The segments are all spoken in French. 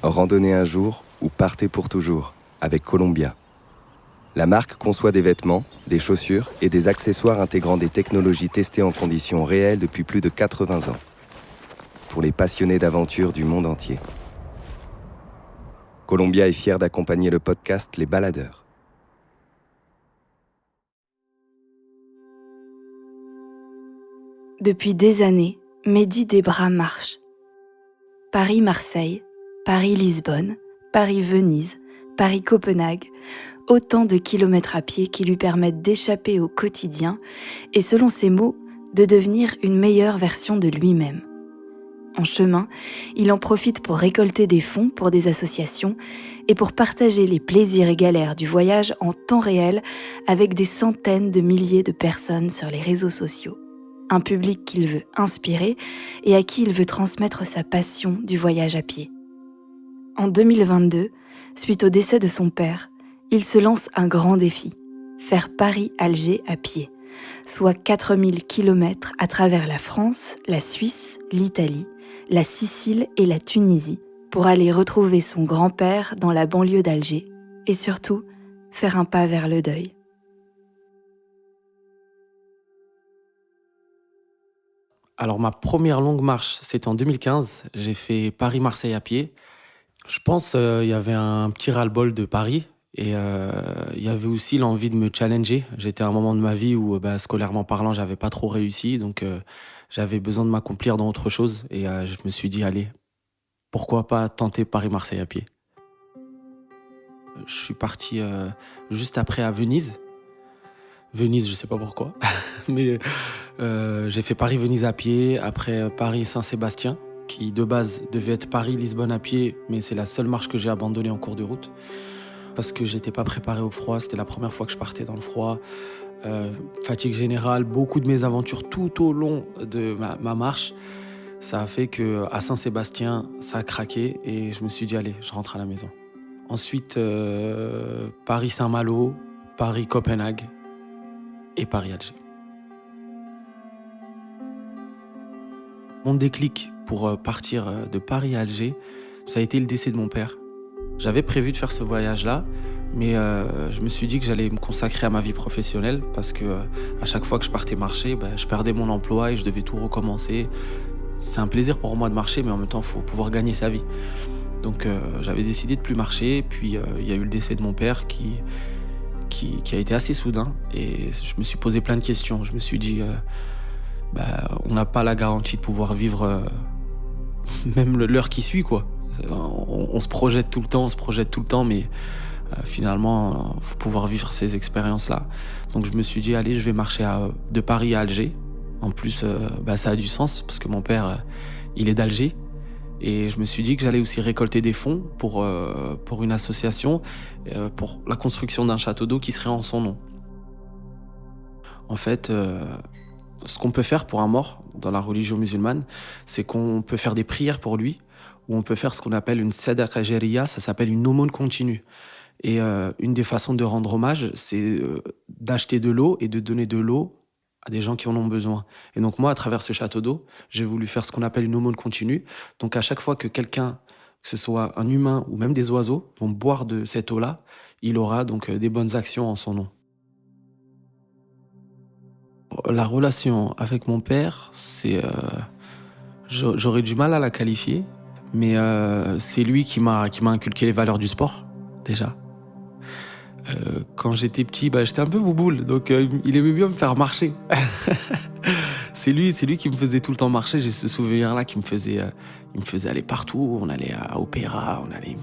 Randonnez un jour ou partez pour toujours avec Columbia. La marque conçoit des vêtements, des chaussures et des accessoires intégrant des technologies testées en conditions réelles depuis plus de 80 ans. Pour les passionnés d'aventure du monde entier. Columbia est fière d'accompagner le podcast Les Baladeurs. Depuis des années, Mehdi Debra marche. Paris-Marseille, Paris-Lisbonne, Paris-Venise, Paris-Copenhague, autant de kilomètres à pied qui lui permettent d'échapper au quotidien et, selon ses mots, de devenir une meilleure version de lui-même. En chemin, il en profite pour récolter des fonds pour des associations et pour partager les plaisirs et galères du voyage en temps réel avec des centaines de milliers de personnes sur les réseaux sociaux. Un public qu'il veut inspirer et à qui il veut transmettre sa passion du voyage à pied. En 2022, suite au décès de son père, il se lance un grand défi, faire Paris-Alger à pied, soit 4000 km à travers la France, la Suisse, l'Italie, la Sicile et la Tunisie pour aller retrouver son grand-père dans la banlieue d'Alger et surtout faire un pas vers le deuil. Alors ma première longue marche, c'était en 2015. J'ai fait Paris-Marseille à pied. Je pense il y avait un petit ras-le-bol de Paris et il y avait aussi l'envie de me challenger. J'étais à un moment de ma vie où scolairement parlant, j'avais pas trop réussi, donc j'avais besoin de m'accomplir dans autre chose et je me suis dit allez, pourquoi pas tenter Paris-Marseille à pied. Je suis parti juste après à Venise. Venise, je sais pas pourquoi, mais j'ai fait Paris-Venise à pied, après Paris-Saint-Sébastien, qui de base devait être Paris-Lisbonne à pied, mais c'est la seule marche que j'ai abandonnée en cours de route, parce que j'étais pas préparé au froid, c'était la première fois que je partais dans le froid, fatigue générale, beaucoup de mésaventures tout au long de ma marche, ça a fait qu'à Saint-Sébastien, ça a craqué, et je me suis dit allez, je rentre à la maison. Ensuite, Paris-Saint-Malo, Paris-Copenhague, et Paris-Alger. Mon déclic pour partir de Paris à Alger, ça a été le décès de mon père. J'avais prévu de faire ce voyage-là, mais je me suis dit que j'allais me consacrer à ma vie professionnelle parce que à chaque fois que je partais marcher, je perdais mon emploi et je devais tout recommencer. C'est un plaisir pour moi de marcher, mais en même temps, il faut pouvoir gagner sa vie. Donc j'avais décidé de plus marcher, puis il y a eu le décès de mon père qui a été assez soudain et je me suis posé plein de questions. Je me suis dit, on n'a pas la garantie de pouvoir vivre même l'heure qui suit, quoi. On se projette tout le temps, mais finalement, il faut pouvoir vivre ces expériences-là. Donc je me suis dit, allez, je vais marcher de Paris à Alger. En plus, ça a du sens parce que mon père, il est d'Alger. Et je me suis dit que j'allais aussi récolter des fonds pour une association, pour la construction d'un château d'eau qui serait en son nom. En fait, ce qu'on peut faire pour un mort dans la religion musulmane, c'est qu'on peut faire des prières pour lui, ou on peut faire ce qu'on appelle une sadaqa jariya, ça s'appelle une aumône continue. Et une des façons de rendre hommage, c'est d'acheter de l'eau et de donner de l'eau à des gens qui en ont besoin. Et donc moi, à travers ce château d'eau, j'ai voulu faire ce qu'on appelle une aumône continue. Donc à chaque fois que quelqu'un, que ce soit un humain ou même des oiseaux, vont boire de cette eau-là, il aura donc des bonnes actions en son nom. La relation avec mon père, j'aurais du mal à la qualifier, mais c'est lui qui m'a inculqué les valeurs du sport, déjà. Quand j'étais petit, j'étais un peu bouboule, donc il aimait bien me faire marcher. C'est lui qui me faisait tout le temps marcher. J'ai ce souvenir-là qui me faisait aller partout. On allait à opéra, il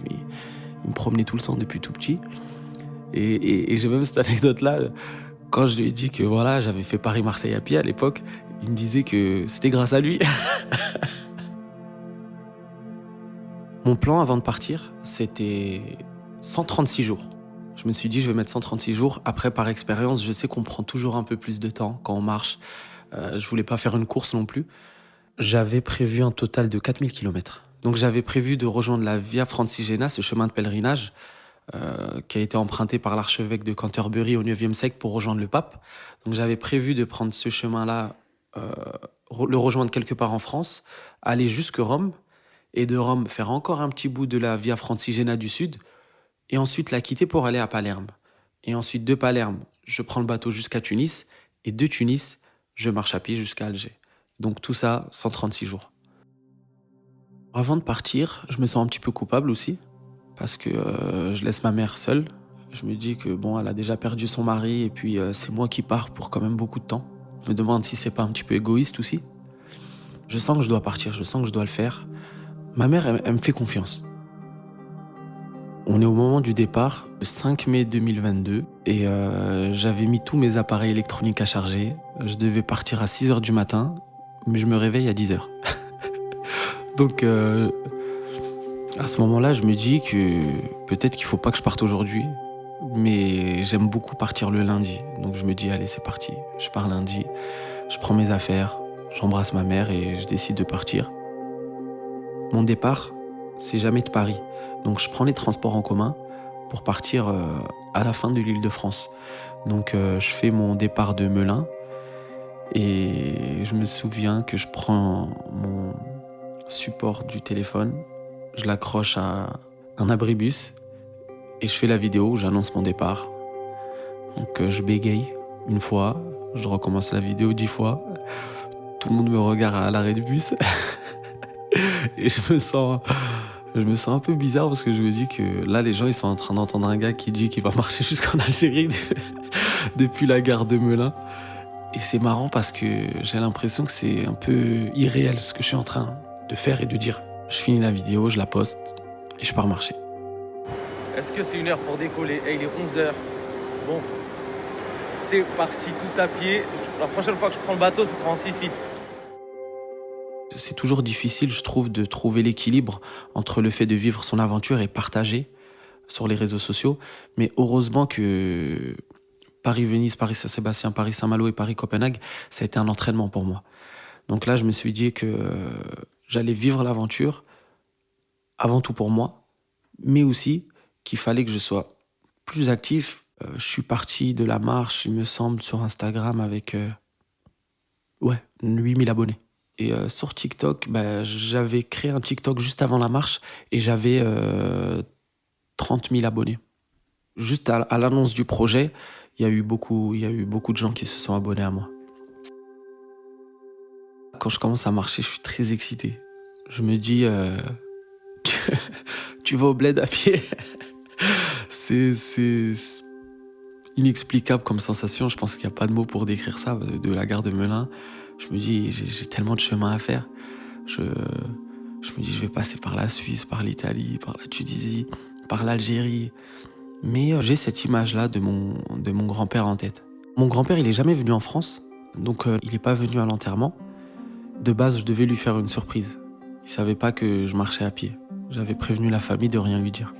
me promenait tout le temps depuis tout petit. Et j'ai même cette anecdote-là. Quand je lui ai dit que voilà, j'avais fait Paris-Marseille à pied à l'époque, il me disait que c'était grâce à lui. Mon plan avant de partir, c'était 136 jours. Je me suis dit, je vais mettre 136 jours. Après, par expérience, je sais qu'on prend toujours un peu plus de temps quand on marche. Je voulais pas faire une course non plus. J'avais prévu un total de 4000 km. Donc j'avais prévu de rejoindre la Via Francigena, ce chemin de pèlerinage, qui a été emprunté par l'archevêque de Canterbury au IXe siècle pour rejoindre le pape. Donc j'avais prévu de prendre ce chemin-là, le rejoindre quelque part en France, aller jusque Rome, et de Rome faire encore un petit bout de la Via Francigena du Sud, et ensuite la quitter pour aller à Palerme. Et ensuite de Palerme, je prends le bateau jusqu'à Tunis, et de Tunis, je marche à pied jusqu'à Alger. Donc tout ça, 136 jours. Avant de partir, je me sens un petit peu coupable aussi, parce que je laisse ma mère seule. Je me dis que bon, elle a déjà perdu son mari, et puis c'est moi qui pars pour quand même beaucoup de temps. Je me demande si c'est pas un petit peu égoïste aussi. Je sens que je dois partir, je sens que je dois le faire. Ma mère, elle me fait confiance. On est au moment du départ, le 5 mai 2022, et j'avais mis tous mes appareils électroniques à charger. Je devais partir à 6h du matin, mais je me réveille à 10h. Donc, à ce moment-là, je me dis que peut-être qu'il faut pas que je parte aujourd'hui, mais j'aime beaucoup partir le lundi. Donc je me dis, allez, c'est parti. Je pars lundi, je prends mes affaires, j'embrasse ma mère et je décide de partir. Mon départ, c'est jamais de Paris. Donc je prends les transports en commun pour partir à la fin de l'Île-de-France. Donc je fais mon départ de Melun et je me souviens que je prends mon support du téléphone, je l'accroche à un abribus et je fais la vidéo où j'annonce mon départ. Donc je bégaye une fois, je recommence la vidéo 10 fois. Tout le monde me regarde à l'arrêt du bus et je me sens un peu bizarre parce que je me dis que là les gens ils sont en train d'entendre un gars qui dit qu'il va marcher jusqu'en Algérie depuis la gare de Melun. Et c'est marrant parce que j'ai l'impression que c'est un peu irréel ce que je suis en train de faire et de dire. Je finis la vidéo, je la poste et je pars marcher. Est-ce que c'est une heure pour décoller? Il est 11h. Bon, c'est parti tout à pied. La prochaine fois que je prends le bateau, ce sera en Sicile. C'est toujours difficile, je trouve, de trouver l'équilibre entre le fait de vivre son aventure et partager sur les réseaux sociaux. Mais heureusement que Paris-Venise, Paris-Saint-Sébastien, Paris-Saint-Malo et Paris-Copenhague, ça a été un entraînement pour moi. Donc là, je me suis dit que j'allais vivre l'aventure avant tout pour moi, mais aussi qu'il fallait que je sois plus actif. Je suis parti de la marche, il me semble, sur Instagram avec 8000 abonnés. Et sur TikTok, j'avais créé un TikTok juste avant la marche et j'avais 30 000 abonnés. Juste à l'annonce du projet, il y a eu beaucoup de gens qui se sont abonnés à moi. Quand je commence à marcher, je suis très excité. Je me dis, tu vas au bled à pied. C'est inexplicable comme sensation. Je pense qu'il n'y a pas de mots pour décrire ça. De la gare de Melun, je me dis, j'ai tellement de chemin à faire. Je me dis, je vais passer par la Suisse, par l'Italie, par la Tunisie, par l'Algérie. Mais j'ai cette image-là de mon grand-père en tête. Mon grand-père, il n'est jamais venu en France, donc il n'est pas venu à l'enterrement. De base, je devais lui faire une surprise. Il ne savait pas que je marchais à pied. J'avais prévenu la famille de rien lui dire.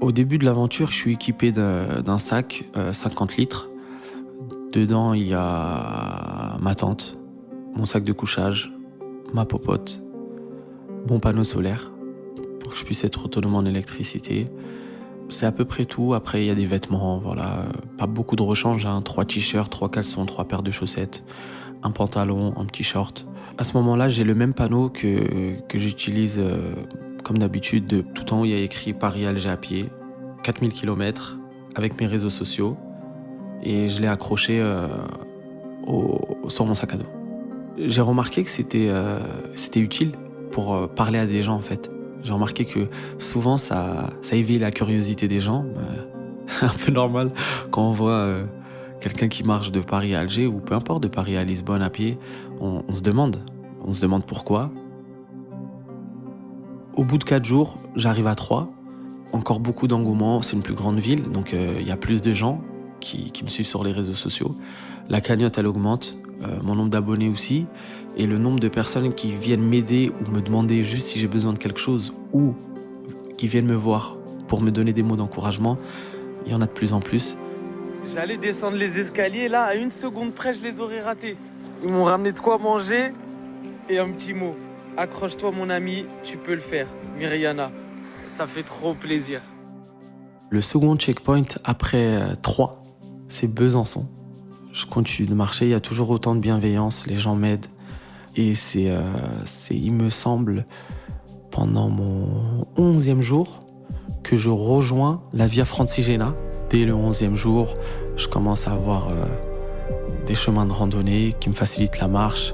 Au début de l'aventure, je suis équipé d'un sac 50 litres. Dedans, il y a ma tente, mon sac de couchage, ma popote, mon panneau solaire pour que je puisse être autonome en électricité. C'est à peu près tout. Après, il y a des vêtements, voilà. Pas beaucoup de rechange, 3 t-shirts, 3 caleçons, 3 paires de chaussettes, un pantalon, un petit short. À ce moment-là, j'ai le même panneau que j'utilise comme d'habitude, tout en haut, il y a écrit Paris-Alger à pied, 4000 km, avec mes réseaux sociaux. Et je l'ai accroché sur mon sac à dos. J'ai remarqué que c'était utile pour parler à des gens, en fait. J'ai remarqué que souvent, ça éveille la curiosité des gens. C'est un peu normal quand on voit quelqu'un qui marche de Paris à Alger, ou peu importe, de Paris à Lisbonne à pied, on se demande pourquoi. Au bout de 4 jours, j'arrive à Troyes. Encore beaucoup d'engouement, c'est une plus grande ville, donc il y a plus de gens qui me suivent sur les réseaux sociaux. La cagnotte, elle augmente, mon nombre d'abonnés aussi, et le nombre de personnes qui viennent m'aider ou me demander juste si j'ai besoin de quelque chose, ou qui viennent me voir pour me donner des mots d'encouragement, il y en a de plus en plus. J'allais descendre les escaliers, là, à 1 seconde près, je les aurais ratés. Ils m'ont ramené de quoi manger et un petit mot. Accroche-toi, mon ami, tu peux le faire. Myriana, ça fait trop plaisir. Le second checkpoint après Troyes, c'est Besançon. Je continue de marcher, il y a toujours autant de bienveillance, les gens m'aident. Et il me semble, pendant mon 11e jour, que je rejoins la Via Francigena. Dès le 11e jour, je commence à avoir des chemins de randonnée qui me facilitent la marche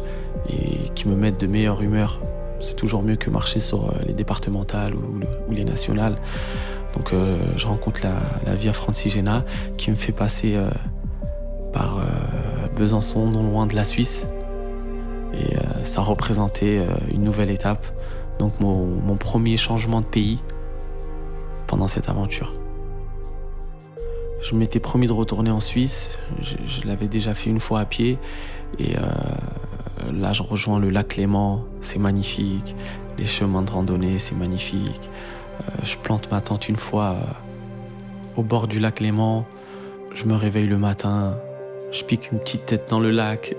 et qui me mettent de meilleure humeur. C'est toujours mieux que marcher sur les départementales ou les nationales. Donc je rencontre la Via Francigena qui me fait passer par Besançon, non loin de la Suisse. Et ça représentait une nouvelle étape. Donc mon premier changement de pays pendant cette aventure. Je m'étais promis de retourner en Suisse. Je l'avais déjà fait une fois à pied. Et là, je rejoins le lac Léman. C'est magnifique. Les chemins de randonnée, c'est magnifique. Je plante ma tente une fois au bord du lac Léman. Je me réveille le matin. Je pique une petite tête dans le lac.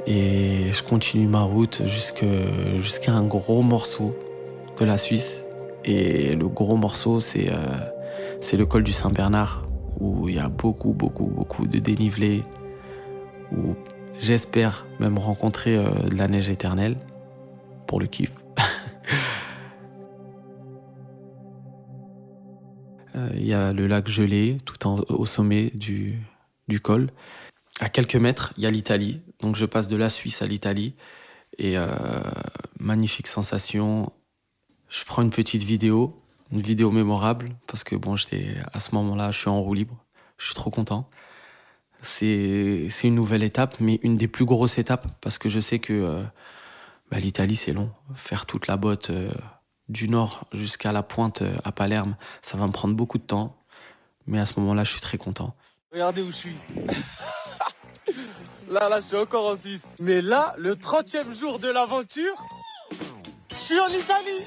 Et je continue ma route jusqu'à un gros morceau de la Suisse. Et le gros morceau, c'est le col du Saint-Bernard, où il y a beaucoup de dénivelé, où j'espère même rencontrer de la neige éternelle, pour le kiff. Il y a le lac gelé, au sommet du col. À quelques mètres, il y a l'Italie. Donc je passe de la Suisse à l'Italie. Et magnifique sensation. Je prends une petite vidéo, une vidéo mémorable, parce que bon, à ce moment-là, je suis en roue libre. Je suis trop content. C'est une nouvelle étape, mais une des plus grosses étapes, parce que je sais que l'Italie, c'est long. Faire toute la botte du nord jusqu'à la pointe à Palerme, ça va me prendre beaucoup de temps. Mais à ce moment-là, je suis très content. Regardez où je suis. Là, je suis encore en Suisse. Mais là, le 30e jour de l'aventure, je suis en Italie.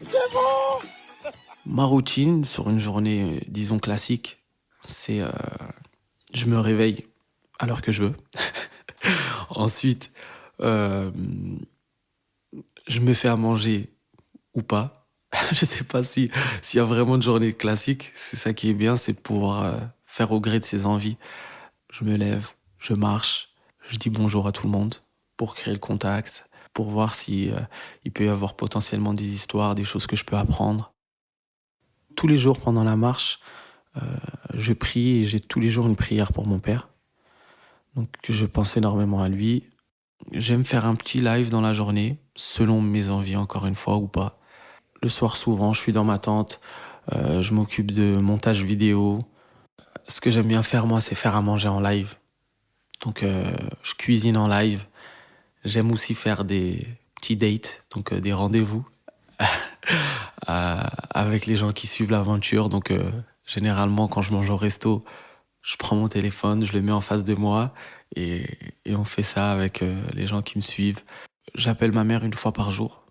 C'est bon. Ma routine sur une journée, disons classique, c'est je me réveille à l'heure que je veux. Ensuite, je me fais à manger ou pas. Je sais pas s'il y a vraiment une journée classique. C'est ça qui est bien, c'est de pouvoir faire au gré de ses envies. Je me lève, je marche, je dis bonjour à tout le monde pour créer le contact, pour voir si il peut y avoir potentiellement des histoires, des choses que je peux apprendre. Tous les jours pendant la marche, je prie et j'ai tous les jours une prière pour mon père. Donc je pense énormément à lui. J'aime faire un petit live dans la journée, selon mes envies encore une fois ou pas. Le soir souvent, je suis dans ma tente, je m'occupe de montage vidéo. Ce que j'aime bien faire moi, c'est faire à manger en live. Donc je cuisine en live. J'aime aussi faire des petits dates, donc des rendez-vous avec les gens qui suivent l'aventure. Donc généralement, quand je mange au resto, je prends mon téléphone, je le mets en face de moi et on fait ça avec les gens qui me suivent. J'appelle ma mère une fois par jour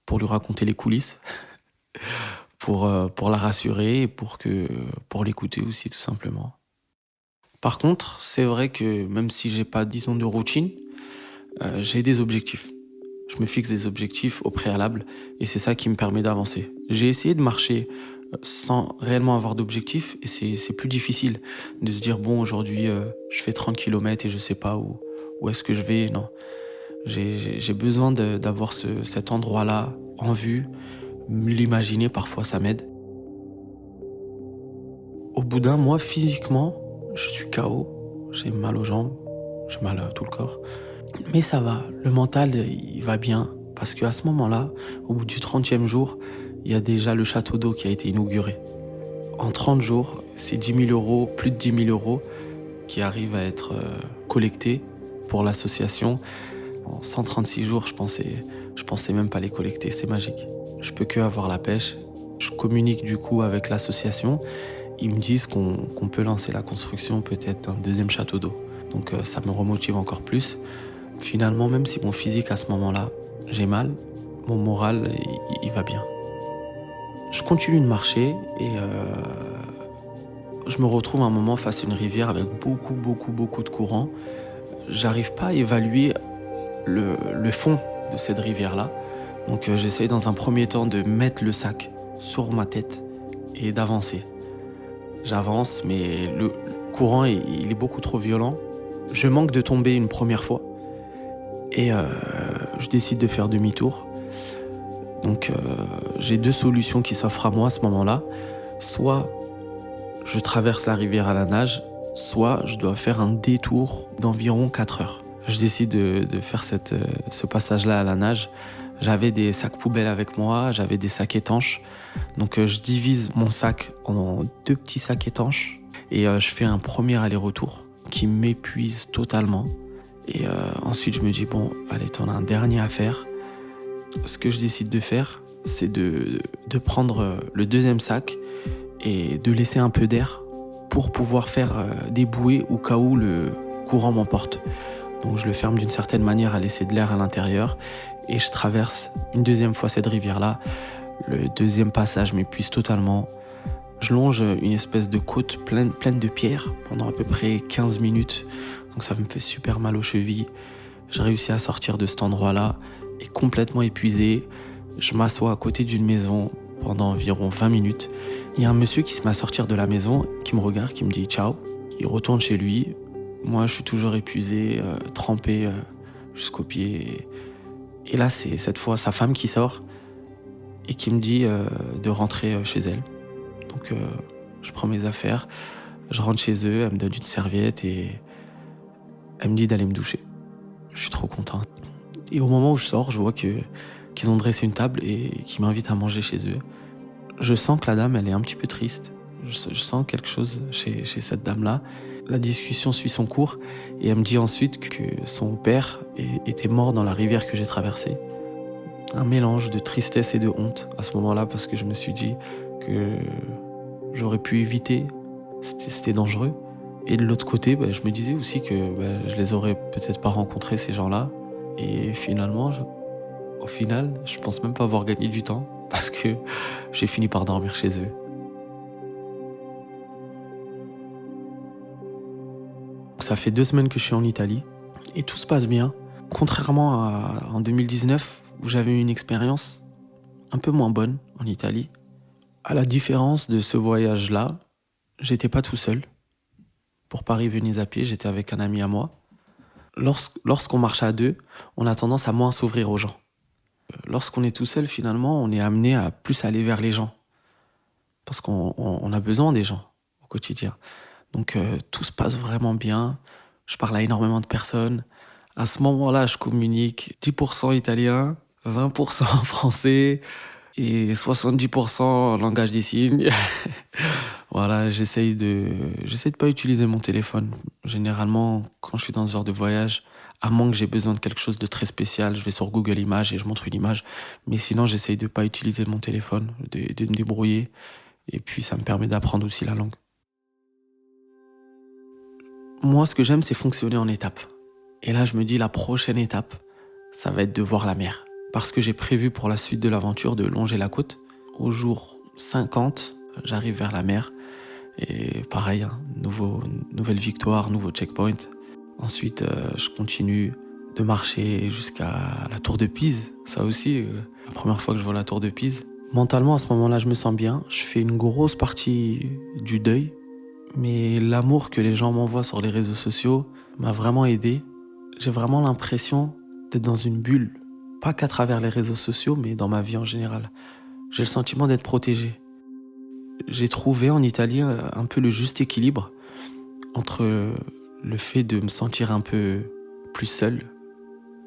pour lui raconter les coulisses, pour la rassurer et pour l'écouter aussi tout simplement. Par contre, c'est vrai que même si j'ai pas, disons, de routine, j'ai des objectifs. Je me fixe des objectifs au préalable et c'est ça qui me permet d'avancer. J'ai essayé de marcher sans réellement avoir d'objectif et c'est plus difficile de se dire bon, aujourd'hui je fais 30 km et je sais pas où est-ce que je vais. Non, j'ai besoin d'avoir cet endroit-là en vue, l'imaginer, parfois ça m'aide. Au bout d'un mois, physiquement, je suis KO, j'ai mal aux jambes, j'ai mal à tout le corps. Mais ça va, le mental, il va bien. Parce qu'à ce moment-là, au bout du 30e jour, il y a déjà le château d'eau qui a été inauguré. En 30 jours, c'est 10 000 euros, plus de 10 000 euros qui arrivent à être collectés pour l'association. En 136 jours, je pensais même pas les collecter, c'est magique. Je peux que avoir la pêche. Je communique du coup avec l'association. Ils me disent qu'on peut lancer la construction peut-être d'un deuxième château d'eau. Donc ça me remotive encore plus. Finalement, même si mon physique à ce moment-là, j'ai mal, mon moral, il va bien. Je continue de marcher et je me retrouve à un moment face à une rivière avec beaucoup de courant. J'arrive pas à évaluer le fond de cette rivière-là. Donc j'essaye dans un premier temps de mettre le sac sur ma tête et d'avancer. J'avance, mais le courant, il est beaucoup trop violent. Je manque de tomber une première fois et je décide de faire demi-tour. Donc j'ai 2 solutions qui s'offrent à moi à ce moment-là. Soit je traverse la rivière à la nage, soit je dois faire un détour d'environ 4 heures. Je décide de faire ce passage-là à la nage. J'avais des sacs poubelles avec moi, j'avais des sacs étanches. Donc je divise mon sac en 2 petits sacs étanches et je fais un premier aller-retour qui m'épuise totalement. Et ensuite je me dis, bon, allez, t'en as un dernier à faire. Ce que je décide de faire, c'est de prendre le 2e sac et de laisser un peu d'air pour pouvoir faire des bouées au cas où le courant m'emporte. Donc je le ferme d'une certaine manière à laisser de l'air à l'intérieur et je traverse une 2e fois cette rivière-là. Le 2e passage m'épuise totalement. Je longe une espèce de côte pleine de pierres pendant à peu près 15 minutes. Donc ça me fait super mal aux chevilles. J'ai réussi à sortir de cet endroit-là et complètement épuisé. Je m'assois à côté d'une maison pendant environ 20 minutes. Il y a un monsieur qui se met à sortir de la maison, qui me regarde, qui me dit ciao. Il retourne chez lui. Moi, je suis toujours épuisé, trempé jusqu'aux pieds. Et là, c'est cette fois sa femme qui sort et qui me dit de rentrer chez elle. Donc, je prends mes affaires, je rentre chez eux, elle me donne une serviette et elle me dit d'aller me doucher. Je suis trop content. Et au moment où je sors, je vois qu'ils ont dressé une table et qu'ils m'invitent à manger chez eux. Je sens que la dame, elle est un petit peu triste. Je sens quelque chose chez cette dame-là. La discussion suit son cours et elle me dit ensuite que son père était mort dans la rivière que j'ai traversée. Un mélange de tristesse et de honte à ce moment-là parce que je me suis dit que j'aurais pu éviter, c'était dangereux. Et de l'autre côté, je me disais aussi que je les aurais peut-être pas rencontrés ces gens-là. Et finalement, au final, je pense même pas avoir gagné du temps parce que j'ai fini par dormir chez eux. Ça fait 2 semaines que je suis en Italie et tout se passe bien. Contrairement à en 2019 où j'avais eu une expérience un peu moins bonne en Italie. À la différence de ce voyage-là, j'étais pas tout seul. Pour Paris-Venise à pied, j'étais avec un ami à moi. Lorsqu'on marche à 2, on a tendance à moins s'ouvrir aux gens. Lorsqu'on est tout seul, finalement, on est amené à plus aller vers les gens. Parce qu'on a besoin des gens au quotidien. Donc tout se passe vraiment bien. Je parle à énormément de personnes. À ce moment-là, je communique 10% italien, 20% français et 70% langage des signes. Voilà, j'essaye de pas utiliser mon téléphone. Généralement, quand je suis dans ce genre de voyage, à moins que j'ai besoin de quelque chose de très spécial, je vais sur Google Images et je montre une image. Mais sinon, j'essaye de pas utiliser mon téléphone, de me débrouiller. Et puis, ça me permet d'apprendre aussi la langue. Moi, ce que j'aime, c'est fonctionner en étapes. Et là, je me dis, la prochaine étape, ça va être de voir la mer. Parce que j'ai prévu pour la suite de l'aventure de longer la côte. Au jour 50, j'arrive vers la mer. Et pareil, nouvelle victoire, nouveau checkpoint. Ensuite, je continue de marcher jusqu'à la tour de Pise. Ça aussi, la première fois que je vois la tour de Pise. Mentalement, à ce moment-là, je me sens bien. Je fais une grosse partie du deuil. Mais l'amour que les gens m'envoient sur les réseaux sociaux m'a vraiment aidé. J'ai vraiment l'impression d'être dans une bulle. Pas qu'à travers les réseaux sociaux, mais dans ma vie en général. J'ai le sentiment d'être protégé. J'ai trouvé en Italie un peu le juste équilibre entre le fait de me sentir un peu plus seul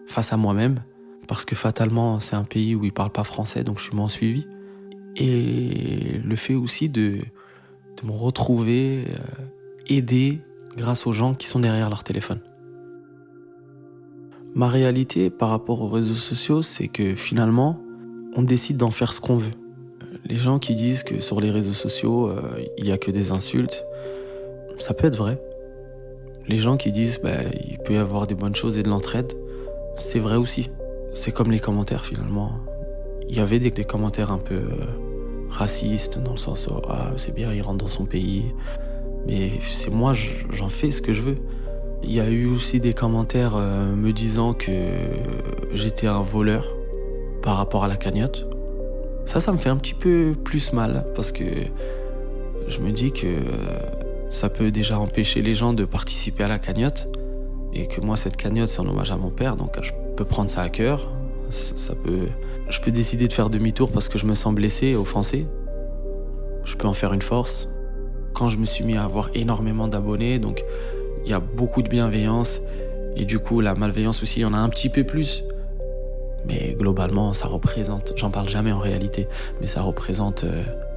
face à moi-même, parce que fatalement, c'est un pays où ils parlent pas français, donc je suis moins suivi. Et le fait aussi de me retrouver aidé grâce aux gens qui sont derrière leur téléphone. Ma réalité par rapport aux réseaux sociaux, c'est que finalement, on décide d'en faire ce qu'on veut. Les gens qui disent que sur les réseaux sociaux, il n'y a que des insultes, ça peut être vrai. Les gens qui disent il peut y avoir des bonnes choses et de l'entraide, c'est vrai aussi. C'est comme les commentaires finalement. Il y avait des commentaires un peu racistes, dans le sens où c'est bien, il rentre dans son pays. Mais c'est moi, j'en fais ce que je veux. Il y a eu aussi des commentaires me disant que j'étais un voleur par rapport à la cagnotte. Ça me fait un petit peu plus mal parce que je me dis que ça peut déjà empêcher les gens de participer à la cagnotte. et que moi, cette cagnotte, c'est en hommage à mon père, donc je peux prendre ça à cœur. Je peux décider de faire demi-tour parce que je me sens blessé, offensé. Je peux en faire une force. Quand je me suis mis à avoir énormément d'abonnés, donc il y a beaucoup de bienveillance, et du coup, la malveillance aussi, il y en a un petit peu plus. Mais globalement, ça représente, j'en parle jamais en réalité, mais ça représente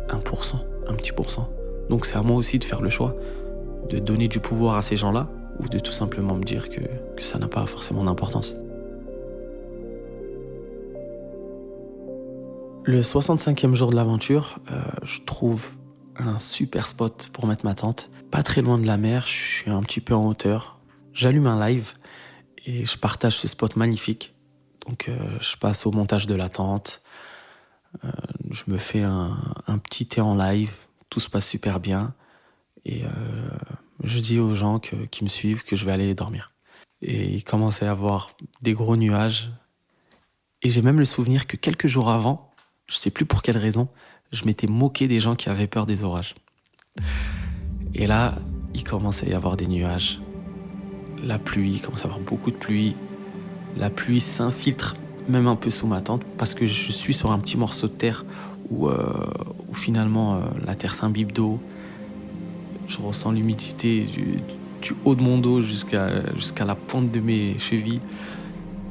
1%, un petit pourcent. Donc c'est à moi aussi de faire le choix, de donner du pouvoir à ces gens-là, ou de tout simplement me dire que ça n'a pas forcément d'importance. Le 65e jour de l'aventure, je trouve un super spot pour mettre ma tente. Pas très loin de la mer, je suis un petit peu en hauteur. J'allume un live et je partage ce spot magnifique. Donc je passe au montage de la tente, je me fais un petit thé en live, tout se passe super bien. Et je dis aux gens qui me suivent que je vais aller dormir. Et il commence à y avoir des gros nuages. Et j'ai même le souvenir que quelques jours avant, je sais plus pour quelle raison, je m'étais moqué des gens qui avaient peur des orages. Et là, il commence à y avoir des nuages. La pluie, il commence à y avoir beaucoup de pluie. La pluie s'infiltre même un peu sous ma tente parce que je suis sur un petit morceau de terre où finalement la terre s'imbibe d'eau. Je ressens l'humidité du haut de mon dos jusqu'à la pointe de mes chevilles.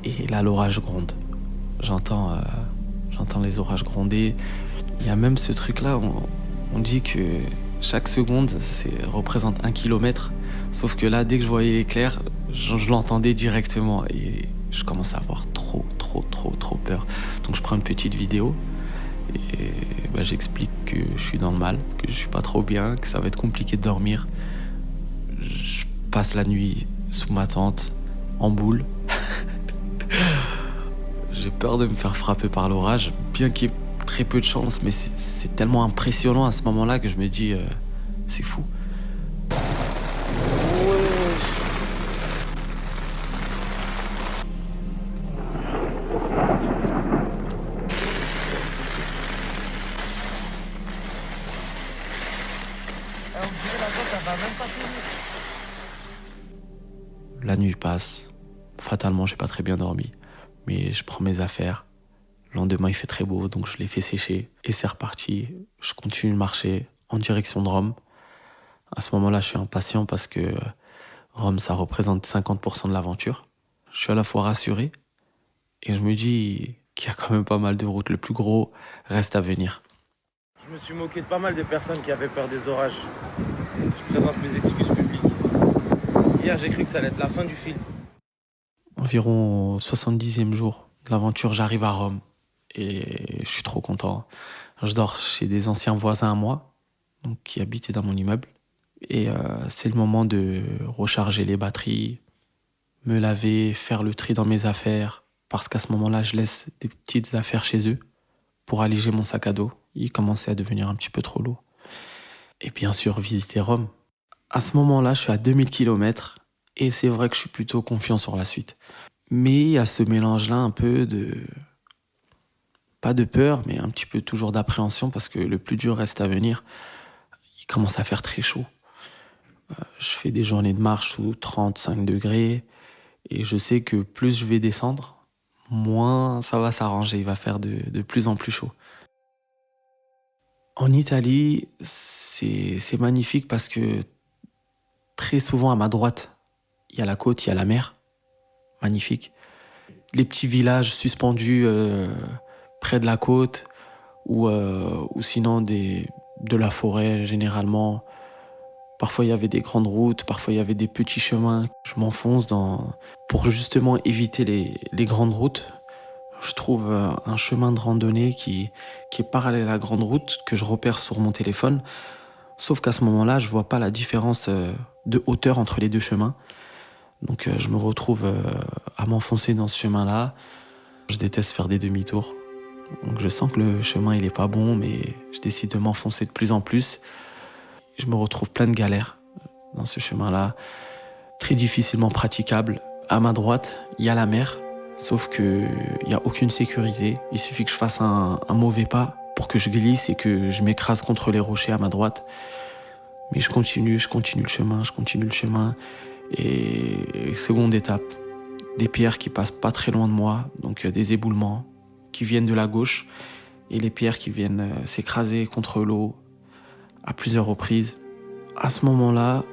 Et là, l'orage gronde. J'entends les orages gronder. Il y a même ce truc-là, on dit que chaque seconde, représente 1 kilomètre. Sauf que là, dès que je voyais l'éclair, je l'entendais directement. Et je commence à avoir trop peur. Donc je prends une petite vidéo et j'explique que je suis dans le mal, que je suis pas trop bien, que ça va être compliqué de dormir. Je passe la nuit sous ma tente, en boule. J'ai peur de me faire frapper par l'orage, bien qu'il y ait très peu de chance, mais c'est tellement impressionnant à ce moment-là que je me dis, c'est fou. La nuit passe. Fatalement, j'ai pas très bien dormi. Mais je prends mes affaires. Le lendemain, il fait très beau, donc je les fais sécher. Et c'est reparti. Je continue de marcher en direction de Rome. À ce moment-là, je suis impatient parce que Rome, ça représente 50% de l'aventure. Je suis à la fois rassuré et je me dis qu'il y a quand même pas mal de routes. Le plus gros reste à venir. Je me suis moqué de pas mal de personnes qui avaient peur des orages. Je présente mes excuses publiques. Hier, j'ai cru que ça allait être la fin du film. Environ au 70e jour de l'aventure, j'arrive à Rome et je suis trop content. Je dors chez des anciens voisins à moi, donc qui habitaient dans mon immeuble. Et c'est le moment de recharger les batteries, me laver, faire le tri dans mes affaires, parce qu'à ce moment-là, je laisse des petites affaires chez eux pour alléger mon sac à dos. Il commençait à devenir un petit peu trop lourd. Et bien sûr, visiter Rome. À ce moment-là, je suis à 2000 km et c'est vrai que je suis plutôt confiant sur la suite. Mais il y a ce mélange-là un peu de... pas de peur, mais un petit peu toujours d'appréhension parce que le plus dur reste à venir. Il commence à faire très chaud. Je fais des journées de marche sous 35 degrés et je sais que plus je vais descendre, moins ça va s'arranger. Il va faire de plus en plus chaud. En Italie, c'est magnifique parce que très souvent à ma droite, il y a la côte, il y a la mer. Magnifique. Les petits villages suspendus près de la côte ou sinon de la forêt généralement. Parfois il y avait des grandes routes, parfois il y avait des petits chemins. Je m'enfonce pour justement éviter les grandes routes. Je trouve un chemin de randonnée qui est parallèle à la grande route que je repère sur mon téléphone. Sauf qu'à ce moment-là, je vois pas la différence de hauteur entre les deux chemins. Donc je me retrouve à m'enfoncer dans ce chemin-là. Je déteste faire des demi-tours. Donc je sens que le chemin il est pas bon, mais je décide de m'enfoncer de plus en plus. Je me retrouve plein de galères dans ce chemin-là, très difficilement praticable. À ma droite, il y a la mer, sauf qu'il n'y a aucune sécurité. Il suffit que je fasse un mauvais pas pour que je glisse et que je m'écrase contre les rochers à ma droite. Mais je continue le chemin. Et seconde étape, des pierres qui passent pas très loin de moi, donc des éboulements qui viennent de la gauche et les pierres qui viennent s'écraser contre l'eau à plusieurs reprises. À ce moment-là,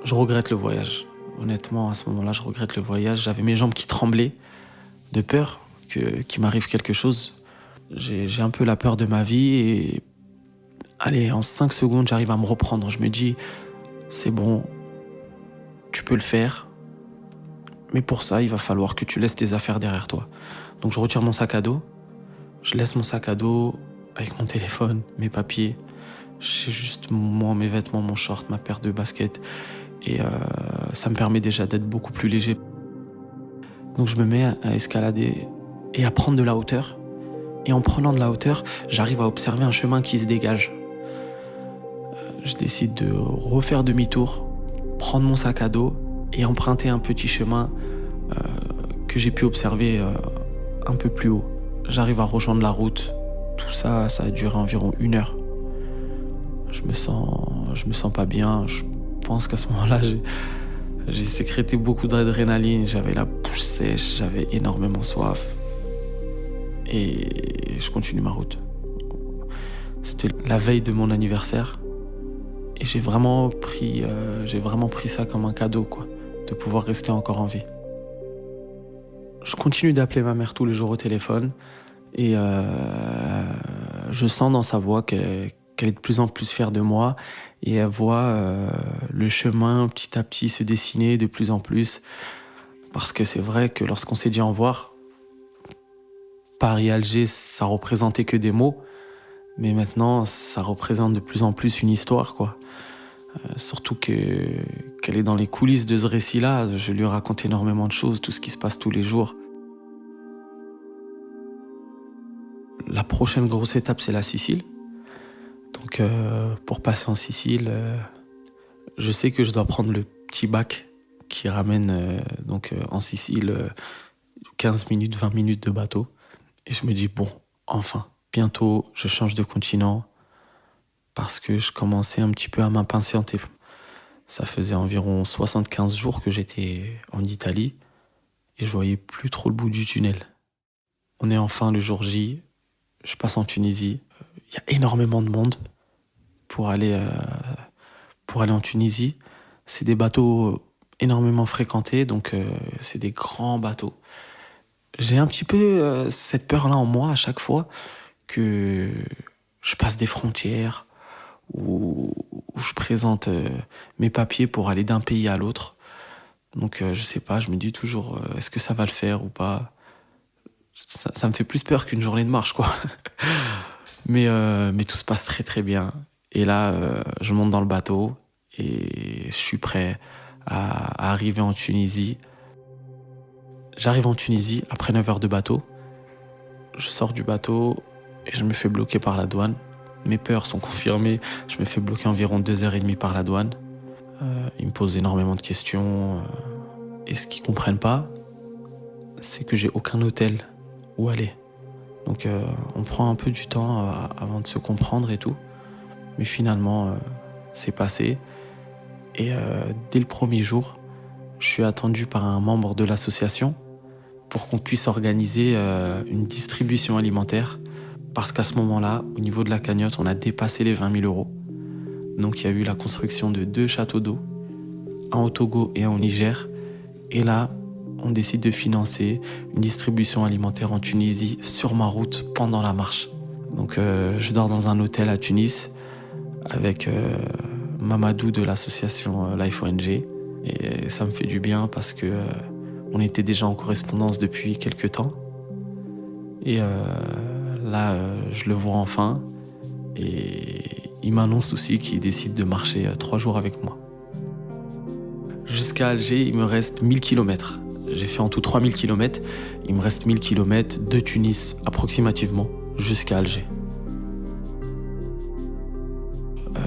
je regrette le voyage. Honnêtement, à ce moment-là, je regrette le voyage. J'avais mes jambes qui tremblaient de peur qu'il m'arrive quelque chose. J'ai un peu la peur de ma vie et allez, en 5 secondes, j'arrive à me reprendre. Je me dis, c'est bon, tu peux le faire. Mais pour ça, il va falloir que tu laisses tes affaires derrière toi. Donc je retire mon sac à dos. Je laisse mon sac à dos avec mon téléphone, mes papiers. J'ai juste moi, mes vêtements, mon short, ma paire de baskets. Et ça me permet déjà d'être beaucoup plus léger. Donc je me mets à escalader et à prendre de la hauteur. Et en prenant de la hauteur, j'arrive à observer un chemin qui se dégage. Je décide de refaire demi-tour, prendre mon sac à dos et emprunter un petit chemin que j'ai pu observer un peu plus haut. J'arrive à rejoindre la route. Tout ça, ça a duré environ 1 heure. Je me sens pas bien. Je pense qu'à ce moment-là, j'ai sécrété beaucoup d'adrénaline. J'avais la bouche sèche, j'avais énormément soif. Et je continue ma route. C'était la veille de mon anniversaire. Et j'ai vraiment pris ça comme un cadeau, quoi, de pouvoir rester encore en vie. Je continue d'appeler ma mère tous les jours au téléphone. Et je sens dans sa voix qu'elle est de plus en plus fière de moi. Et elle voit le chemin petit à petit se dessiner de plus en plus. Parce que c'est vrai que lorsqu'on s'est dit au revoir, Paris-Alger, ça représentait que des mots. Mais maintenant, ça représente de plus en plus une histoire, quoi. Surtout qu'elle est dans les coulisses de ce récit-là. Je lui raconte énormément de choses, tout ce qui se passe tous les jours. La prochaine grosse étape, c'est la Sicile. Donc, pour passer en Sicile, je sais que je dois prendre le petit bac qui ramène en Sicile 15 minutes, 20 minutes de bateau. Et je me dis, bon, enfin, bientôt, je change de continent parce que je commençais un petit peu à m'impatienter. Ça faisait environ 75 jours que j'étais en Italie et je voyais plus trop le bout du tunnel. On est enfin le jour J, je passe en Tunisie. Il y a énormément de monde pour aller en Tunisie. C'est des bateaux énormément fréquentés, donc c'est des grands bateaux. J'ai un petit peu cette peur-là en moi à chaque fois que je passe des frontières, où je présente mes papiers pour aller d'un pays à l'autre. Donc je sais pas, je me dis toujours est-ce que ça va le faire ou pas. Ça me fait plus peur qu'une journée de marche, quoi. mais tout se passe très très bien. Et là, je monte dans le bateau et je suis prêt à arriver en Tunisie. J'arrive en Tunisie après 9 heures de bateau. Je sors du bateau et je me fais bloquer par la douane. Mes peurs sont confirmées. Je me fais bloquer environ 2h30 par la douane. Ils me posent énormément de questions. Et ce qu'ils ne comprennent pas, c'est que j'ai aucun hôtel où aller. Donc on prend un peu du temps avant de se comprendre et tout. Mais finalement, c'est passé. Et dès le premier jour, je suis attendu par un membre de l'association pour qu'on puisse organiser une distribution alimentaire. Parce qu'à ce moment-là, au niveau de la cagnotte, on a dépassé les 20 000 euros. Donc il y a eu la construction de 2 châteaux d'eau, un au Togo et un au Niger. Et là, on décide de financer une distribution alimentaire en Tunisie sur ma route pendant la marche. Donc je dors dans un hôtel à Tunis avec Mamadou de l'association Life ONG. Et ça me fait du bien parce que on était déjà en correspondance depuis quelques temps. Et là, je le vois enfin. Et il m'annonce aussi qu'il décide de marcher 3 jours avec moi. Jusqu'à Alger, il me reste 1000 km. J'ai fait en tout 3000 km. Il me reste 1000 km de Tunis approximativement jusqu'à Alger.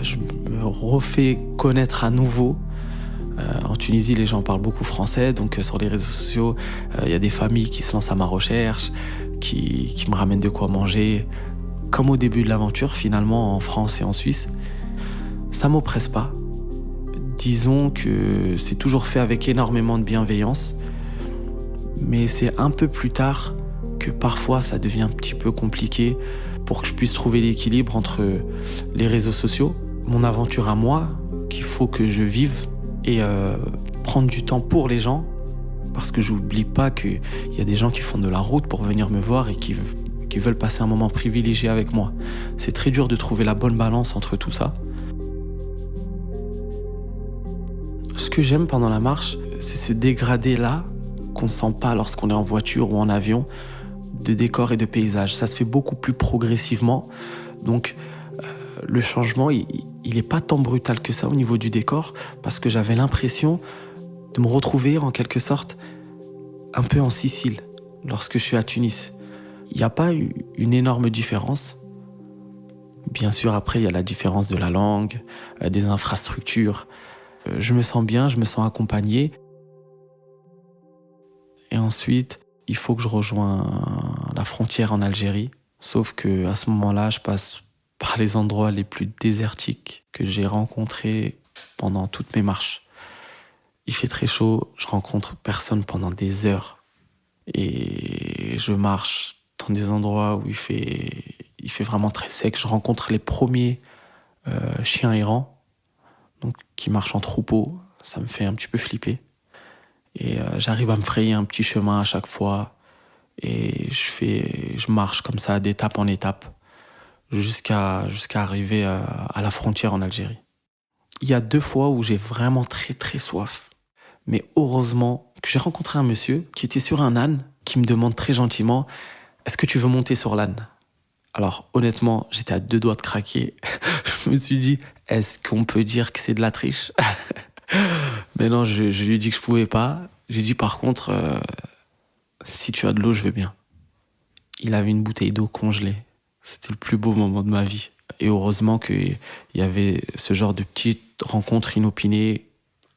Je me refais connaître à nouveau. En Tunisie, les gens parlent beaucoup français, donc sur les réseaux sociaux, il y a des familles qui se lancent à ma recherche, qui me ramènent de quoi manger. Comme au début de l'aventure, finalement, en France et en Suisse. Ça m'oppresse pas. Disons que c'est toujours fait avec énormément de bienveillance, mais c'est un peu plus tard que parfois ça devient un petit peu compliqué pour que je puisse trouver l'équilibre entre les réseaux sociaux, mon aventure à moi, qu'il faut que je vive, et prendre du temps pour les gens, parce que j'oublie pas qu'il y a des gens qui font de la route pour venir me voir et qui veulent passer un moment privilégié avec moi. C'est très dur de trouver la bonne balance entre tout ça. Ce que j'aime pendant la marche, c'est ce dégradé-là qu'on ne sent pas lorsqu'on est en voiture ou en avion, de décor et de paysage. Ça se fait beaucoup plus progressivement. Donc, le changement, il n'est pas tant brutal que ça au niveau du décor, parce que j'avais l'impression de me retrouver, en quelque sorte, un peu en Sicile, lorsque je suis à Tunis. Il n'y a pas eu une énorme différence. Bien sûr, après, il y a la différence de la langue, des infrastructures. Je me sens bien, je me sens accompagné. Et ensuite, il faut que je rejoigne la frontière en Algérie. Sauf qu'à ce moment-là, je passe par les endroits les plus désertiques que j'ai rencontrés pendant toutes mes marches. Il fait très chaud, je rencontre personne pendant des heures. Et je marche dans des endroits où il fait vraiment très sec. Je rencontre les premiers chiens errants, donc qui marchent en troupeau. Ça me fait un petit peu flipper. Et j'arrive à me frayer un petit chemin à chaque fois. Et je marche comme ça d'étape en étape jusqu'à arriver à la frontière en Algérie. Il y a 2 fois où j'ai vraiment très très soif. Mais heureusement que j'ai rencontré un monsieur qui était sur un âne, qui me demande très gentiment « Est-ce que tu veux monter sur l'âne ?» Alors honnêtement, j'étais à 2 doigts de craquer. Je me suis dit « Est-ce qu'on peut dire que c'est de la triche ?» Mais non, je lui ai dit que je pouvais pas. J'ai dit par contre, si tu as de l'eau, je veux bien. Il avait une bouteille d'eau congelée. C'était le plus beau moment de ma vie. Et heureusement qu'il y avait ce genre de petites rencontres inopinées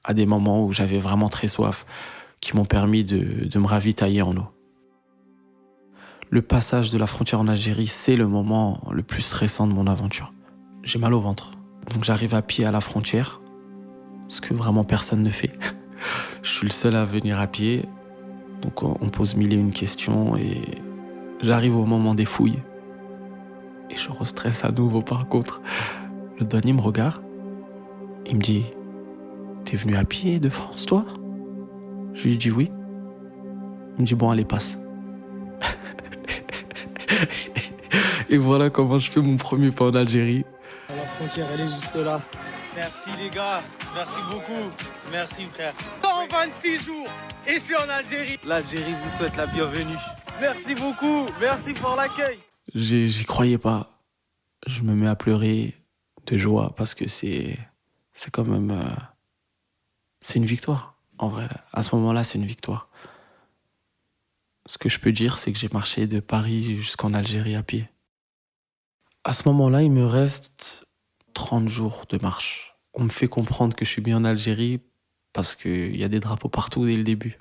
à des moments où j'avais vraiment très soif, qui m'ont permis de me ravitailler en eau. Le passage de la frontière en Algérie, c'est le moment le plus stressant de mon aventure. J'ai mal au ventre. Donc j'arrive à pied à la frontière, ce que vraiment personne ne fait. Je suis le seul à venir à pied. Donc on pose 1001 questions et j'arrive au moment des fouilles. Et je restresse à nouveau par contre. Le douanier me regarde. Il me dit « T'es venu à pied de France, toi ?» Je lui dis « Oui ». Il me dit « Bon, allez, passe. » Et voilà comment je fais mon premier pas en Algérie. La frontière, elle est juste là. Merci les gars, merci beaucoup. Merci frère. Dans 26 jours et je suis en Algérie. L'Algérie vous souhaite la bienvenue. Merci beaucoup, merci pour l'accueil. J'y croyais pas. Je me mets à pleurer de joie parce que c'est quand même... c'est une victoire, en vrai. À ce moment-là, c'est une victoire. Ce que je peux dire, c'est que j'ai marché de Paris jusqu'en Algérie à pied. À ce moment-là, il me reste 30 jours de marche. On me fait comprendre que je suis bien en Algérie parce qu'il y a des drapeaux partout dès le début.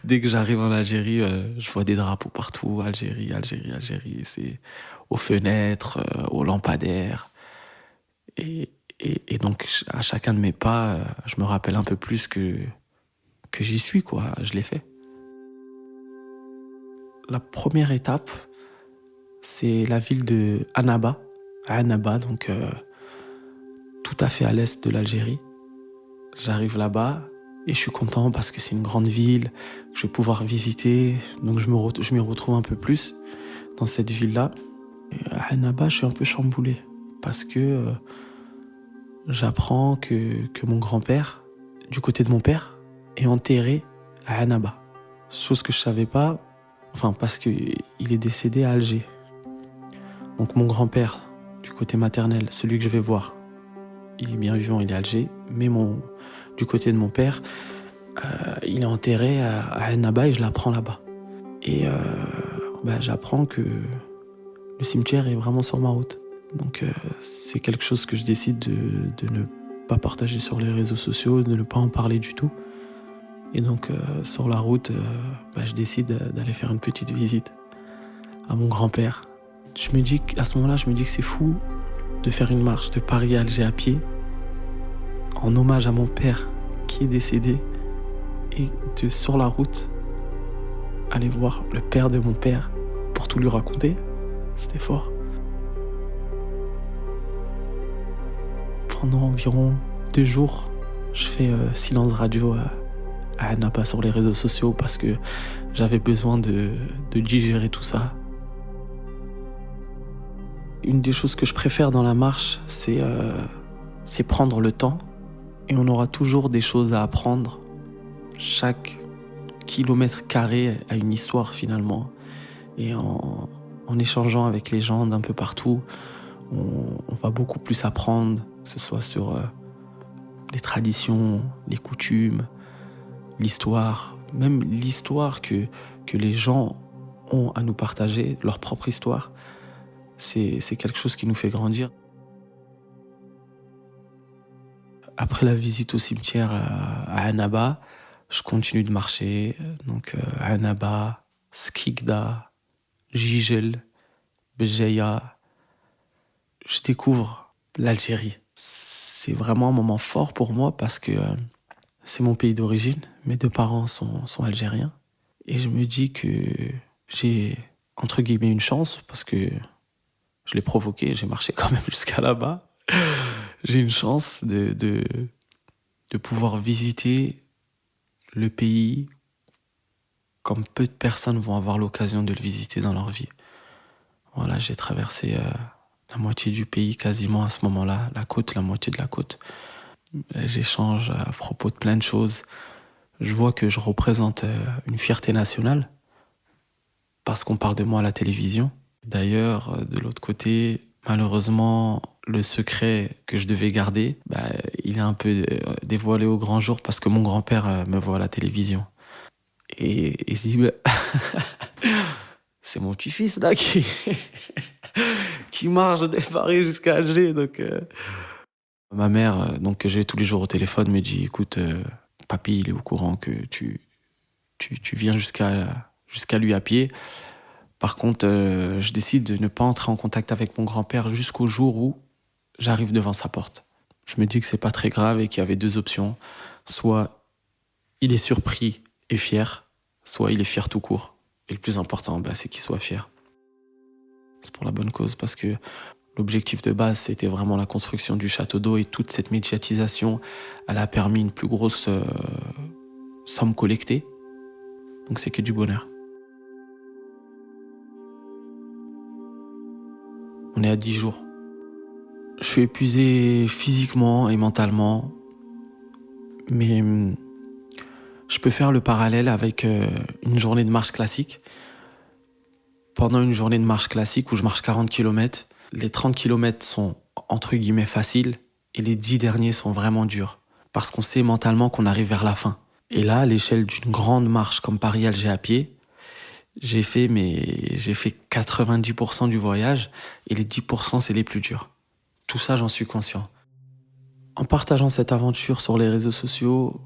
Dès que j'arrive en Algérie, je vois des drapeaux partout. Algérie, Algérie, Algérie. C'est aux fenêtres, aux lampadaires. Et donc, à chacun de mes pas, je me rappelle un peu plus que j'y suis, quoi. Je l'ai fait. La première étape, c'est la ville de Annaba. Annaba, donc tout à fait à l'est de l'Algérie. J'arrive là-bas et je suis content parce que c'est une grande ville que je vais pouvoir visiter. Donc je m'y retrouve un peu plus dans cette ville-là. Et à Annaba, je suis un peu chamboulé parce que j'apprends que mon grand-père, du côté de mon père, est enterré à Annaba. Chose que je savais pas, parce qu'il est décédé à Alger. Donc mon grand-père, du côté maternel, celui que je vais voir, il est bien vivant, il est à Alger, mais du côté de mon père, il est enterré à Annaba et je l'apprends là-bas. Et j'apprends que le cimetière est vraiment sur ma route. Donc c'est quelque chose que je décide de ne pas partager sur les réseaux sociaux, de ne pas en parler du tout. Et donc sur la route, je décide d'aller faire une petite visite à mon grand-père. À ce moment-là, je me dis que c'est fou de faire une marche de Paris à Alger à pied en hommage à mon père qui est décédé, et sur la route, aller voir le père de mon père pour tout lui raconter, c'était fort. Pendant environ 2 jours, je fais silence radio à Annaba sur les réseaux sociaux parce que j'avais besoin de digérer tout ça. Une des choses que je préfère dans la marche, c'est prendre le temps, et on aura toujours des choses à apprendre. Chaque kilomètre carré a une histoire finalement, et en échangeant avec les gens d'un peu partout, on va beaucoup plus apprendre, que ce soit sur les traditions, les coutumes, l'histoire, même l'histoire que les gens ont à nous partager, leur propre histoire. C'est quelque chose qui nous fait grandir. Après la visite au cimetière à Annaba, je continue de marcher. Donc Annaba, Skikda, Jijel, Béjaïa. Je découvre l'Algérie. C'est vraiment un moment fort pour moi parce que c'est mon pays d'origine. Mes 2 parents sont algériens. Et je me dis que j'ai, entre guillemets, une chance parce que je l'ai provoqué, j'ai marché quand même jusqu'à là-bas. J'ai une chance de pouvoir visiter le pays comme peu de personnes vont avoir l'occasion de le visiter dans leur vie. Voilà, j'ai traversé la moitié du pays quasiment à ce moment-là, la moitié de la côte. J'échange à propos de plein de choses. Je vois que je représente une fierté nationale parce qu'on parle de moi à la télévision. D'ailleurs, de l'autre côté, malheureusement, le secret que je devais garder, il est un peu dévoilé au grand jour parce que mon grand-père me voit à la télévision. Et il se dit, c'est mon petit-fils là qui marche de Paris jusqu'à Alger. Donc, ma mère, donc, que j'ai tous les jours au téléphone, me dit, écoute, papy, il est au courant que tu viens jusqu'à lui à pied. Par contre, je décide de ne pas entrer en contact avec mon grand-père jusqu'au jour où j'arrive devant sa porte. Je me dis que c'est pas très grave et qu'il y avait 2 options. Soit il est surpris et fier, soit il est fier tout court. Et le plus important, c'est qu'il soit fier. C'est pour la bonne cause parce que l'objectif de base, c'était vraiment la construction du château d'eau, et toute cette médiatisation, elle a permis une plus grosse somme collectée. Donc c'est que du bonheur. On est à 10 jours. Je suis épuisé physiquement et mentalement, mais je peux faire le parallèle avec une journée de marche classique. Pendant une journée de marche classique où je marche 40 km, les 30 km sont entre guillemets faciles et les 10 derniers sont vraiment durs parce qu'on sait mentalement qu'on arrive vers la fin. Et là, à l'échelle d'une grande marche comme Paris-Alger à pied, j'ai fait 90% du voyage et les 10% c'est les plus durs. Tout ça, j'en suis conscient. En partageant cette aventure sur les réseaux sociaux,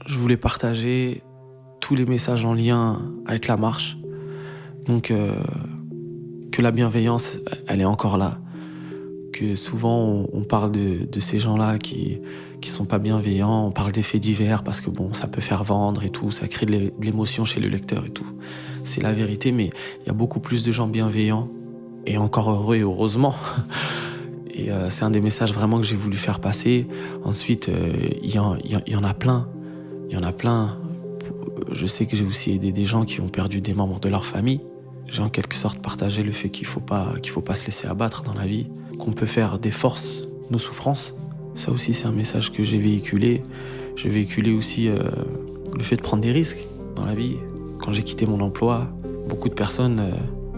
je voulais partager tous les messages en lien avec la marche. Donc, que la bienveillance, elle est encore là. Que souvent, on parle de ces gens-là qui sont pas bienveillants. On parle des faits divers parce que ça peut faire vendre et tout. Ça crée de l'émotion chez le lecteur et tout. C'est la vérité, mais il y a beaucoup plus de gens bienveillants. Et encore heureux et heureusement. Et c'est un des messages vraiment que j'ai voulu faire passer. Ensuite, il y en a plein. Il y en a plein. Je sais que j'ai aussi aidé des gens qui ont perdu des membres de leur famille. J'ai en quelque sorte partagé le fait qu'il faut pas se laisser abattre dans la vie, qu'on peut faire des forces nos souffrances. Ça aussi, c'est un message que j'ai véhiculé. J'ai véhiculé aussi le fait de prendre des risques dans la vie. Quand j'ai quitté mon emploi, beaucoup de personnes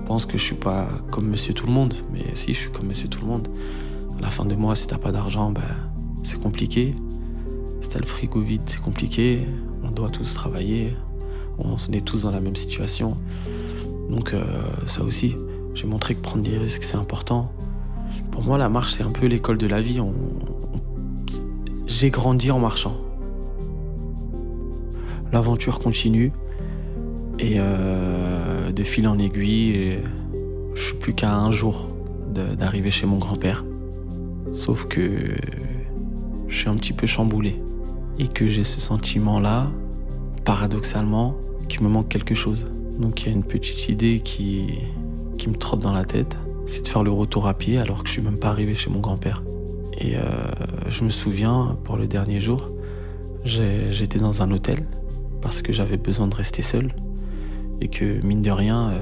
pensent que je suis pas comme monsieur tout le monde. Mais si, je suis comme monsieur tout le monde. À la fin de mois, si t'as pas d'argent, c'est compliqué. Si t'as le frigo vide, c'est compliqué. On doit tous travailler. On est tous dans la même situation. Donc ça aussi, j'ai montré que prendre des risques, c'est important. Pour moi, la marche, c'est un peu l'école de la vie. J'ai grandi en marchant. L'aventure continue. Et de fil en aiguille, je suis plus qu'à 1 jour d'arriver chez mon grand-père. Sauf que je suis un petit peu chamboulé et que j'ai ce sentiment-là, paradoxalement, qu'il me manque quelque chose. Donc il y a une petite idée qui me trotte dans la tête, c'est de faire le retour à pied alors que je suis même pas arrivé chez mon grand-père. Et je me souviens, pour le dernier jour, j'étais dans un hôtel parce que j'avais besoin de rester seul et que, mine de rien,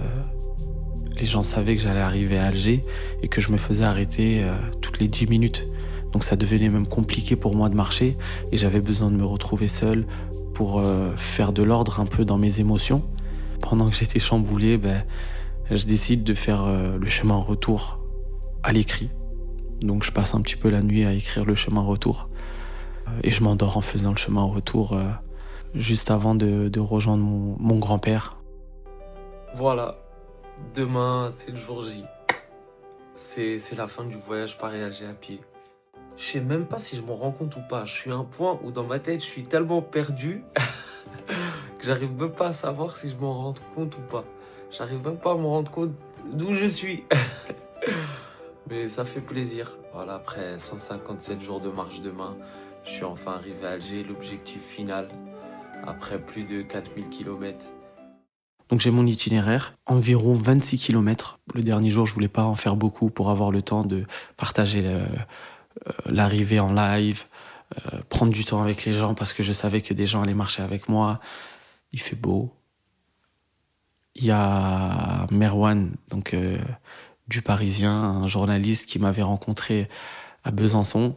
les gens savaient que j'allais arriver à Alger et que je me faisais arrêter toutes les 10 minutes. Donc ça devenait même compliqué pour moi de marcher et j'avais besoin de me retrouver seul pour faire de l'ordre un peu dans mes émotions. Pendant que j'étais chamboulé, je décide de faire le chemin retour à l'écrit. Donc je passe un petit peu la nuit à écrire le chemin retour. Et je m'endors en faisant le chemin retour juste avant de rejoindre mon grand-père. Voilà, demain c'est le jour J. C'est la fin du voyage Paris-Alger à pied. Je sais même pas si je m'en rends compte ou pas. Je suis à un point où dans ma tête je suis tellement perdu que j'arrive même pas à savoir si je m'en rends compte ou pas. J'arrive même pas à me rendre compte d'où je suis. Mais ça fait plaisir. Voilà, après 157 jours de marche demain, je suis enfin arrivé à Alger, l'objectif final, après plus de 4000 km. Donc j'ai mon itinéraire, environ 26 km. Le dernier jour, je voulais pas en faire beaucoup pour avoir le temps de partager l'arrivée en live, prendre du temps avec les gens parce que je savais que des gens allaient marcher avec moi. Il fait beau. Il y a Merwan, donc du Parisien, un journaliste qui m'avait rencontré à Besançon,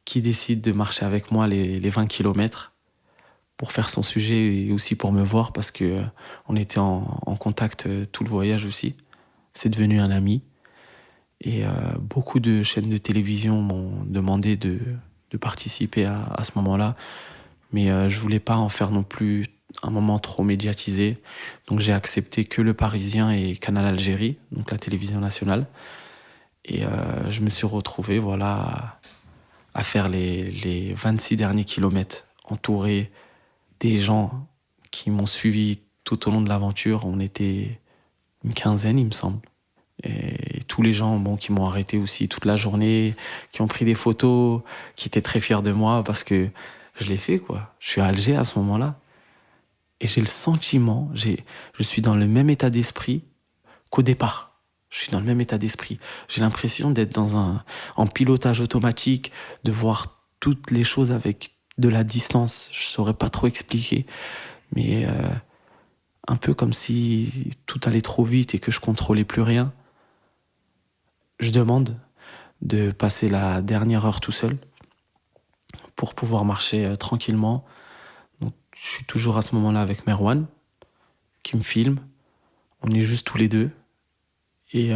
qui décide de marcher avec moi les 20 km pour faire son sujet et aussi pour me voir parce que on était en contact tout le voyage aussi. C'est devenu un ami. Et beaucoup de chaînes de télévision m'ont demandé de participer à ce moment-là. Mais je voulais pas en faire non plus un moment trop médiatisé. Donc j'ai accepté que Le Parisien et Canal Algérie, donc la télévision nationale. Et je me suis retrouvé à faire les 26 derniers kilomètres, entouré des gens qui m'ont suivi tout au long de l'aventure. On était une quinzaine, il me semble. Et tous les gens qui m'ont arrêté aussi toute la journée, qui ont pris des photos, qui étaient très fiers de moi parce que je l'ai fait, quoi. Je suis à Alger à ce moment-là. Et j'ai le sentiment, je suis dans le même état d'esprit qu'au départ. Je suis dans le même état d'esprit. J'ai l'impression d'être en pilotage automatique, de voir toutes les choses avec de la distance. Je saurais pas trop expliquer, mais un peu comme si tout allait trop vite et que je contrôlais plus rien. Je demande de passer la dernière heure tout seul pour pouvoir marcher tranquillement. Donc, je suis toujours à ce moment-là avec Merwan, qui me filme. On est juste tous les deux. Et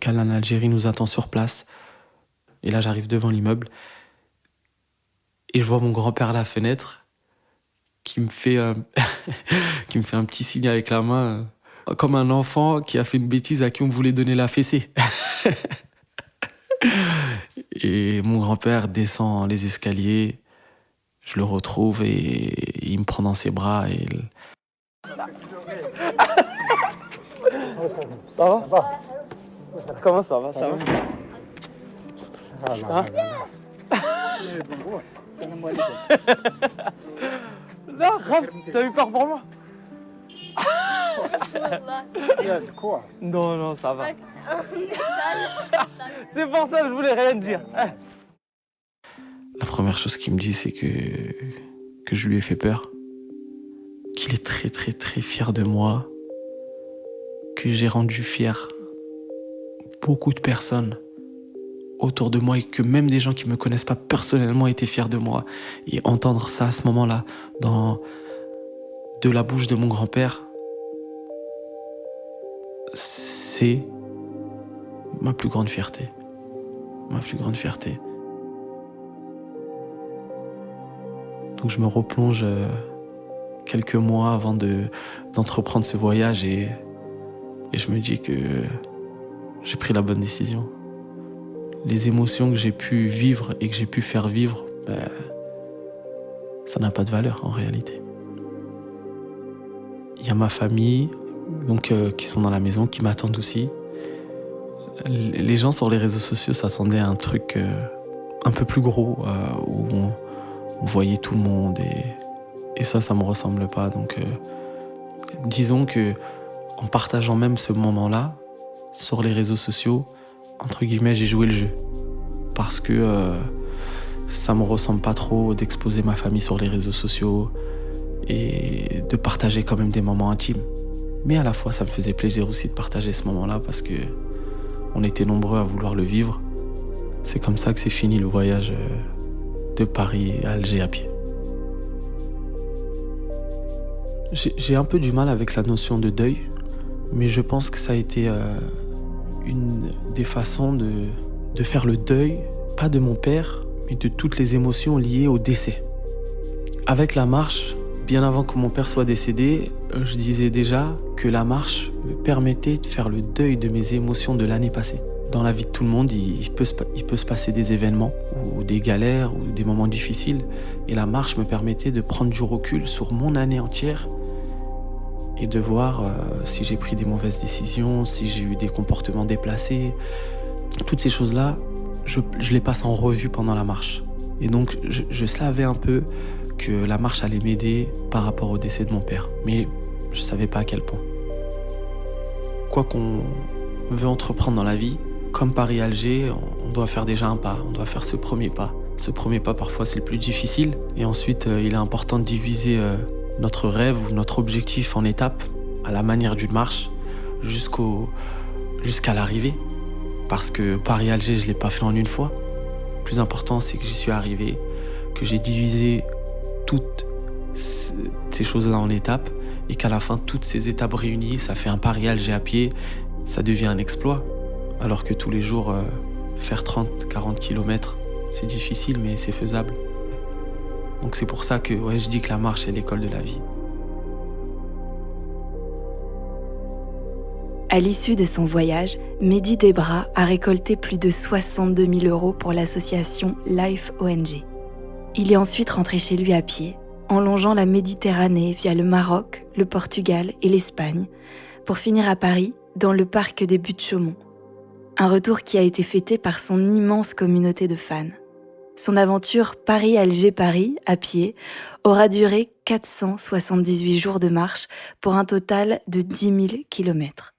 Canal Algérie nous attend sur place. Et là, j'arrive devant l'immeuble. Et je vois mon grand-père à la fenêtre qui me fait un petit signe avec la main, comme un enfant qui a fait une bêtise à qui on voulait donner la fessée. Et mon grand-père descend les escaliers. Je le retrouve et il me prend dans ses bras. Ça va? Comment ça va? Ça va? Hein? Là, Raph, t'as eu peur pour moi? Quoi? Non, ça va. C'est pour ça que je voulais rien dire. La première chose qu'il me dit, c'est que je lui ai fait peur. Qu'il est très, très, très fier de moi. Que j'ai rendu fier beaucoup de personnes autour de moi et que même des gens qui me connaissent pas personnellement étaient fiers de moi. Et entendre ça à ce moment-là, de la bouche de mon grand-père, c'est ma plus grande fierté. Ma plus grande fierté. Donc je me replonge quelques mois avant d'entreprendre ce voyage et je me dis que j'ai pris la bonne décision. Les émotions que j'ai pu vivre et que j'ai pu faire vivre, ça n'a pas de valeur en réalité. Il y a ma famille donc, qui sont dans la maison, qui m'attendent aussi. Les gens sur les réseaux sociaux s'attendaient à un truc un peu plus gros, où on voyait tout le monde et ça me ressemble pas. Donc disons que en partageant même ce moment-là sur les réseaux sociaux, entre guillemets, j'ai joué le jeu. Parce que ça me ressemble pas trop d'exposer ma famille sur les réseaux sociaux et de partager quand même des moments intimes. Mais à la fois, ça me faisait plaisir aussi de partager ce moment-là parce que on était nombreux à vouloir le vivre. C'est comme ça que c'est fini le voyage de Paris à Alger à pied. J'ai un peu du mal avec la notion de deuil, mais je pense que ça a été une des façons de faire le deuil, pas de mon père, mais de toutes les émotions liées au décès. Avec la marche, bien avant que mon père soit décédé, je disais déjà que la marche me permettait de faire le deuil de mes émotions de l'année passée. Dans la vie de tout le monde, il peut se passer des événements ou des galères ou des moments difficiles. Et la marche me permettait de prendre du recul sur mon année entière et de voir si j'ai pris des mauvaises décisions, si j'ai eu des comportements déplacés. Toutes ces choses-là, je les passe en revue pendant la marche. Et donc, je savais un peu que la marche allait m'aider par rapport au décès de mon père. Mais je ne savais pas à quel point. Quoi qu'on veut entreprendre dans la vie, comme Paris-Alger, on doit faire déjà un pas, on doit faire ce premier pas. Ce premier pas, parfois, c'est le plus difficile. Et ensuite, il est important de diviser notre rêve ou notre objectif en étapes, à la manière d'une marche, jusqu'à l'arrivée. Parce que Paris-Alger, je ne l'ai pas fait en une fois. Le plus important, c'est que j'y suis arrivé, que j'ai divisé toutes ces choses-là en étapes et qu'à la fin, toutes ces étapes réunies, ça fait un Paris-Alger à pied, ça devient un exploit. Alors que tous les jours, faire 30-40 km, c'est difficile, mais c'est faisable. Donc c'est pour ça que je dis que la marche, c'est l'école de la vie. À l'issue de son voyage, Mehdi Debra a récolté plus de 62 000 € pour l'association Life ONG. Il est ensuite rentré chez lui à pied, en longeant la Méditerranée via le Maroc, le Portugal et l'Espagne, pour finir à Paris, dans le parc des Buttes-Chaumont. Un retour qui a été fêté par son immense communauté de fans. Son aventure Paris-Alger-Paris, à pied, aura duré 478 jours de marche pour un total de 10 000 km.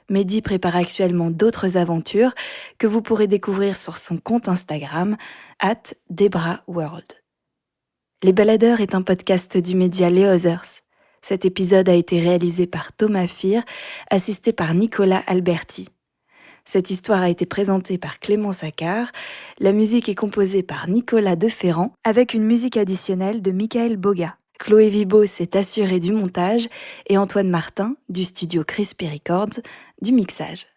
Mehdi prépare actuellement d'autres aventures que vous pourrez découvrir sur son compte Instagram, @DebraWorld. Les Baladeurs est un podcast du média Les Others. Cet épisode a été réalisé par Thomas Fir, assisté par Nicolas Alberti. Cette histoire a été présentée par Clément Saccard. La musique est composée par Nicolas Deferrand avec une musique additionnelle de Michael Boga. Chloé Vibo s'est assurée du montage et Antoine Martin, du studio Crispy Records, du mixage.